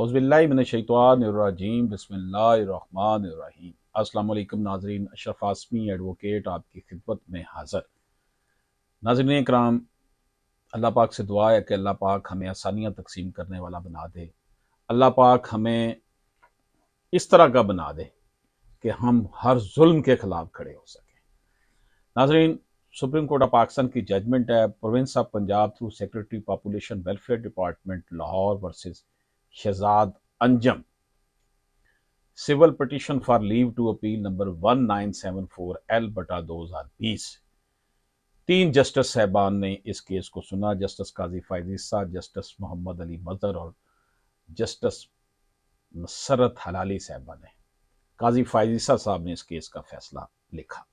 औज़ुबिल्लाहि मिनश्शैतानिर्रजीम बिस्मिल्लाहिर्रहमानिर्रहीम। अस्सलाम वालेकुम नाज़रीन, अशरफ आसमी एडवोकेट आपकी खिदमत में हाज़िर। नाज़रीन इकराम, अल्लाह पाक से दुआ है कि अल्लाह पाक हमें आसानियाँ तकसीम करने वाला बना दे। अल्लाह पाक हमें इस तरह का बना दे कि हम हर जुल्म के खिलाफ खड़े हो सकें। नाज़रीन, सुप्रीम कोर्ट ऑफ पाकिस्तान की जजमेंट है province of Punjab through secretary population welfare department Lahore versus Shahzad Anjum, civil petition for leave to appeal number 1974 L बटा 2020। 3 जस्टिस साहबान ने इस केस को सुना। जस्टिस काजी फायज ईसा, जस्टिस मोहम्मद अली मजहर और जस्टिस मसरत हलाली साहबा ने। काजी फायज ईसा साहब ने इस केस का फैसला लिखा।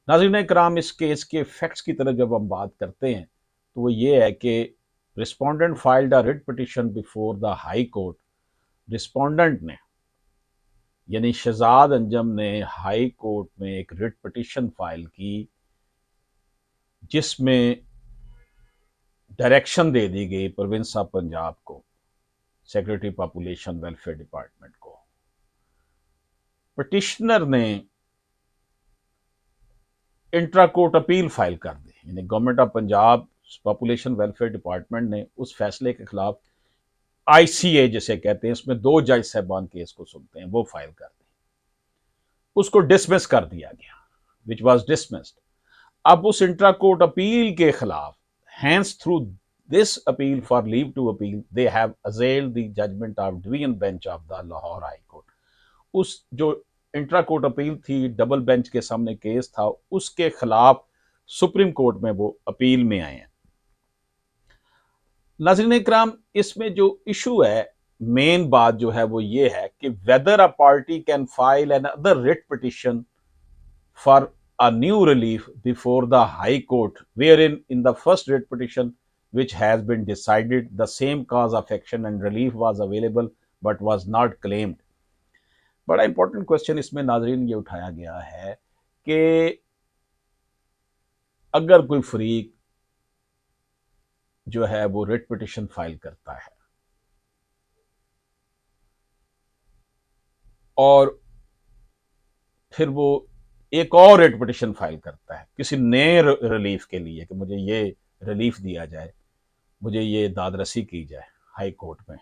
नाज़रीन इकराम, इस केस के फैक्ट्स की तरफ जब हम बात करते हैं तो वो ये है कि respondent filed a writ petition before the high court. Respondent ने यानी शहजाद अंजम ने हाई कोर्ट में एक रिट पिटीशन फाइल की जिसमें डायरेक्शन दे दी गई प्रोविंस ऑफ पंजाब को, सेक्रेटरी पॉपुलेशन वेलफेयर डिपार्टमेंट को। पिटिशनर ने इंट्रा कोर्ट अपील फाइल कर दी, यानी government of Punjab population welfare department ने उस फैसले के खिलाफ ICA जिसे कहते हैं, इसमें 2 जज साहबान केस को सुनते हैं, वो फाइल कर दी। उसको डिसमिस कर दिया गया, विच वॉज डिसमिस्ड। अब उस इंट्रा कोर्ट अपील के खिलाफ, hence through this appeal for leave to appeal, they have assailed the judgment of division bench of the Lahore high court. उस जो इंट्रा कोर्ट अपील थी, डबल बेंच के सामने case था, उसके खिलाफ सुप्रीम कोर्ट में वो अपील में आए हैं। नाज़रीन इकराम, इसमें जो इशू है, मेन बात जो है वो ये है कि weather a party can file an other writ petition for a new relief before the High Court, wherein in the first writ petition, which has been decided, the same cause of action and relief was available but was not claimed। बड़ा important question इसमें नाजरीन ये उठाया गया है कि अगर कोई फरीक जो है वो रिट पिटिशन फाइल करता है और फिर वो एक और रिट पिटिशन फाइल करता है किसी नए रिलीफ के लिए कि मुझे ये रिलीफ दिया जाए, मुझे ये दादरसी की जाए हाई कोर्ट में,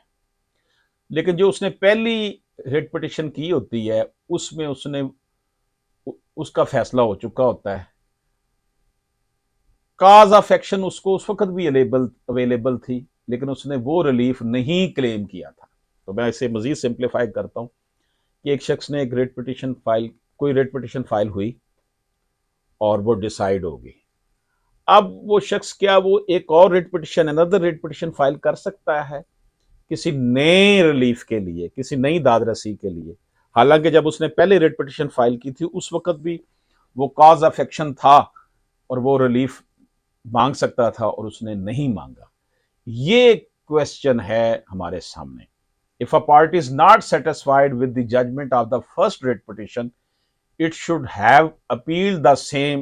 लेकिन जो उसने पहली रिट पिटिशन की होती है उसमें उसका फैसला हो चुका होता है, काज ऑफ एक्शन उसको उस वक्त भी अवेलेबल थी, लेकिन उसने वो रिलीफ नहीं क्लेम किया था। तो मैं इसे मजीद सिंप्लीफाई करता हूं कि एक शख्स ने एक रिट पिटिशन फाइल, कोई रिट पिटिशन फाइल हुई और वो डिसाइड होगी। अब वो शख्स क्या वो एक और writ petition, another writ petition file कर सकता है किसी नए रिलीफ के लिए, किसी नई दादरसी के लिए? हालांकि जब उसने पहले रिट पिटिशन फाइल की थी उस वक्त भी वो कॉज ऑफ एक्शन था और वो रिलीफ मांग सकता था और उसने नहीं मांगा। ये क्वेश्चन है हमारे सामने। If a party is not satisfied with the judgment of the first writ petition, it should have appealed the same,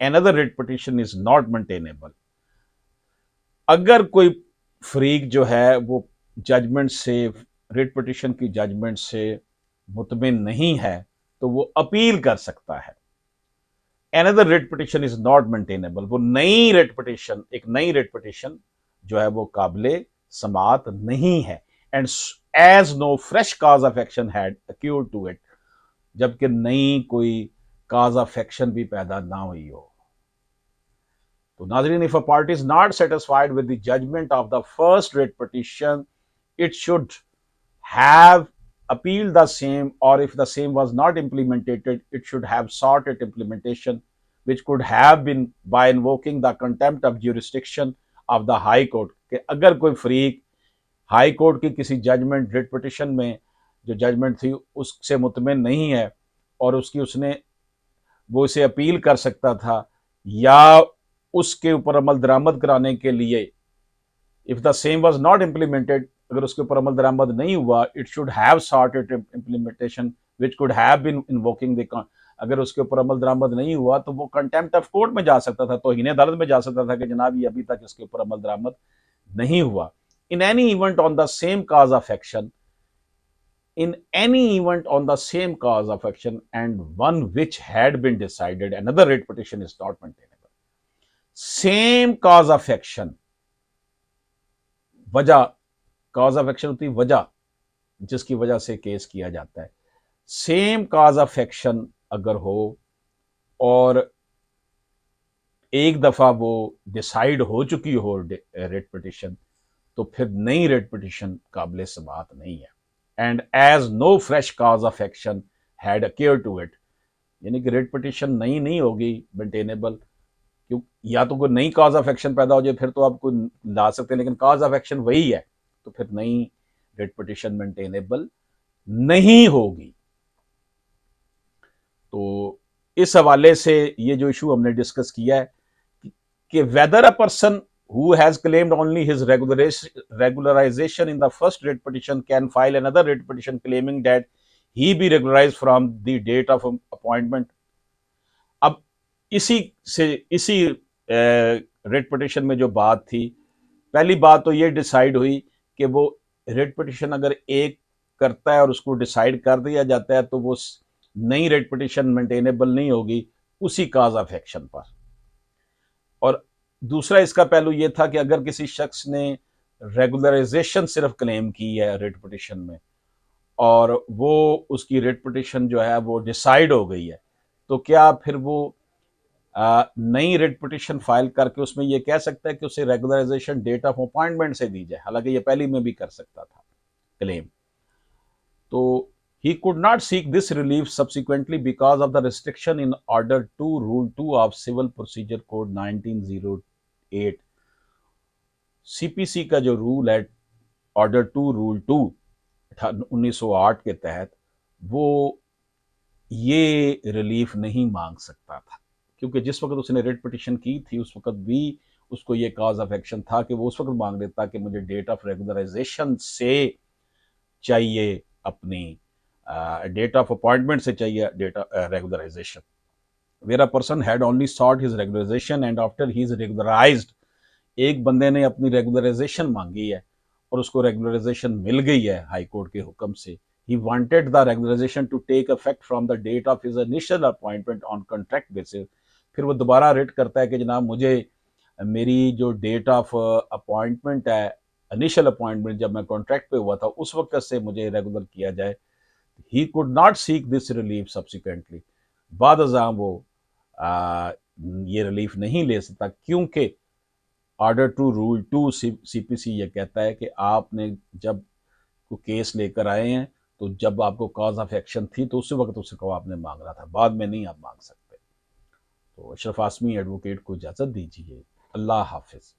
another writ petition is not maintainable। अगर कोई फरीक जो है वो जजमेंट से, रिट पिटिशन की जजमेंट से मुतमिन नहीं है तो वो अपील कर सकता है। another writ petition is not maintainable, वो नई रिट पिटिशन, एक नई रिट पिटिशन जो है वो काबिले समात नहीं है। And as no fresh cause of action had accrued to it, जबकि नई कोई काज ऑफ एक्शन भी पैदा ना हुई हो। तो नाजरीन, if a party is not satisfied with the judgment of the first writ petition, it should have appealed the same, or if the same was not implemented, it should have sought its implementation, which could have been by invoking the contempt of jurisdiction of the high court। कि अगर कोई फरीक high court की किसी judgement, writ petition में जो judgement थी उससे मुतमिन नहीं है और उसने वो इसे अपील कर सकता था, या उसके ऊपर अमल दरामद कराने के लिए, if the same was not implemented, अगर उसके ऊपर अमल दरामद नहीं हुआ, it should have sought it implementation which could have been invoking the, अगर उसके ऊपर अमल दरामद नहीं हुआ तो वो कंटेम्प्ट ऑफ कोर्ट में जा सकता था, तौहीन अदालत में जा सकता था कि जनाब ये अभी तक इसके ऊपर अमल दरामद नहीं हुआ। in any event on the same cause of action, in any event on the same cause of action and one which had been decided, another writ petition is not maintainable. Same cause of action, वजह, cause of action होती है वजह जिसकी वजह से case किया जाता है। सेम cause of action अगर हो और एक दफा वो डिसाइड हो चुकी हो रेट पिटिशन, तो फिर नई रेट पिटिशन काबिल समात नहीं है। And as no fresh cause of action had acquire to it, यानी कि रेट पिटिशन नई नहीं होगी मेंटेनेबल, क्यों, या तो कोई नई कॉज ऑफ एक्शन पैदा हो जाए फिर तो आप कोई ला सकते हैं, लेकिन कॉज ऑफ एक्शन वही है तो फिर नई रेट पिटिशन मेंटेनेबल नहीं होगी। तो इस हवाले से ये जो इशू हमने डिस्कस किया है कि weather a person who has claimed only his regularization in the first writ petition can file another writ petition claiming that he be regularized from the date of appointment। अब इसी writ petition में जो बात थी, पहली बात तो ये डिसाइड हुई कि वो writ petition अगर एक करता है और उसको डिसाइड कर दिया जाता है तो वो नई writ petition मेंटेनेबल नहीं होगी उसी कॉज ऑफ एक्शन पर। और दूसरा इसका पहलू यह था कि अगर किसी शख्स ने रेगुलराइजेशन सिर्फ क्लेम की है रिट पिटिशन में और वो उसकी रिट पिटिशन जो है वो डिसाइड हो गई है, तो क्या फिर वो नई रिट पिटिशन फाइल करके उसमें ये कह सकता है कि उसे रेगुलराइजेशन डेट ऑफ अपॉइंटमेंट से दी जाए, हालांकि ये पहली में भी कर सकता था क्लेम। तो he could not seek this relief subsequently because of the restriction in Order 2 Rule 2 of Civil Procedure Code 1908। CPC का जो रूल है Order 2 Rule 2 1908 के तहत वो ये रिलीफ नहीं मांग सकता था, क्योंकि जिस वक्त उसने रिट पिटिशन की थी उस वक्त भी उसको ये कॉज ऑफ एक्शन था कि वो उस वक्त मांग लेता कि मुझे डेट ऑफ रेगुलराइजेशन से चाहिए, अपनी डेट ऑफ अपॉइंटमेंट से चाहिए date regularisation. Where a person had only sought his regularisation and after he is regularised, एक बंदे ने अपनी रेगुलराइजेशन मांगी है और उसको रेगुलराइजेशन मिल गई है हाई कोर्ट के हुक्म से। He wanted the regularization to take effect from the date of his initial appointment on contract basis. फिर वो दोबारा रिट करता है कि जनाब मुझे मेरी जो डेट ऑफ अपॉइंटमेंट है, इनिशियल अपॉइंटमेंट जब मैं कॉन्ट्रैक्ट पे हुआ था उस वक्त से मुझे रेगुलर किया जाए। He could not seek this relief subsequently। बाद अज़ां वो ये रिलीफ नहीं ले सकता, क्योंकि Order 2 Rule 2 CPC ये कहता है कि आपने जब को केस लेकर आए हैं तो जब आपको कॉज ऑफ एक्शन थी तो उसी वक्त उसको आपने मांगना था, बाद में नहीं आप मांग सकते। तो अशरफ आसमी एडवोकेट को इजाज़त दीजिए। अल्लाह हाफिज़।